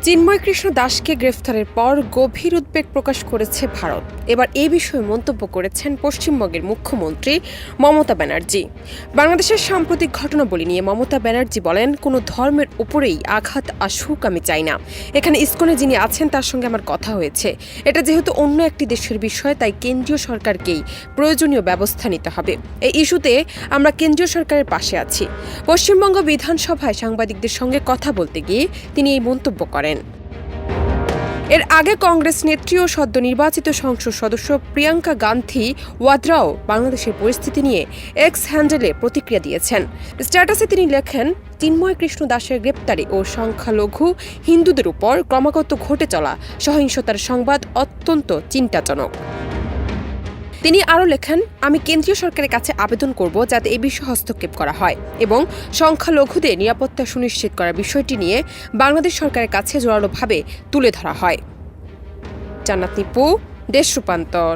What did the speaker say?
চিন্ময় কৃষ্ণ দাসকে গ্রেফতারের পর গভীর উদ্বেগ প্রকাশ করেছে ভারত। এবার এই বিষয়ে মন্তব্য করেছেন পশ্চিমবঙ্গের মুখ্যমন্ত্রী মমতা ব্যানার্জি। বাংলাদেশের সাম্প্রতিক ঘটনাবলী নিয়ে মমতা ব্যানার্জি বলেন, কোনো ধর্মের উপরেই আঘাত আসুক আমি চাই না। এখানে ইসকনে যিনি আছেন তার সঙ্গে আমার কথা হয়েছে। এটা যেহেতু অন্য একটি দেশের বিষয়, তাই কেন্দ্রীয় সরকারকেই প্রয়োজনীয় ব্যবস্থা নিতে হবে। এই ইস্যুতে আমরা কেন্দ্রীয় সরকারের পাশে আছি। পশ্চিমবঙ্গ বিধানসভায় সাংবাদিকদের সঙ্গে কথা বলতে গিয়ে তিনি এই মন্তব্য করেন। এর আগে কংগ্রেস নেত্রী ও সদ্য নির্বাচিত সংসদ সদস্য প্রিয়াঙ্কা গান্ধী ওয়াদ্রাও বাংলাদেশের পরিস্থিতি নিয়ে এক্স হ্যান্ডেলে প্রতিক্রিয়া দিয়েছেন। স্ট্যাটাসে তিনি লেখেন, চিন্ময় কৃষ্ণ দাসের গ্রেপ্তারি ও সংখ্যালঘু হিন্দুদের উপর ক্রমাগত ঘটে চলা সহিংসতার সংবাদ অত্যন্ত চিন্তাজনক। তিনি আরও লেখেন, আমি কেন্দ্রীয় সরকারের কাছে আবেদন করব যাতে এই বিষয়ে হস্তক্ষেপ করা হয় এবং সংখ্যালঘুদের নিরাপত্তা সুনিশ্চিত করার বিষয়টি নিয়ে বাংলাদেশ সরকারের কাছে জোরালোভাবে তুলে ধরা হয়। জান্নাত নিপু, দেশ রূপান্তর।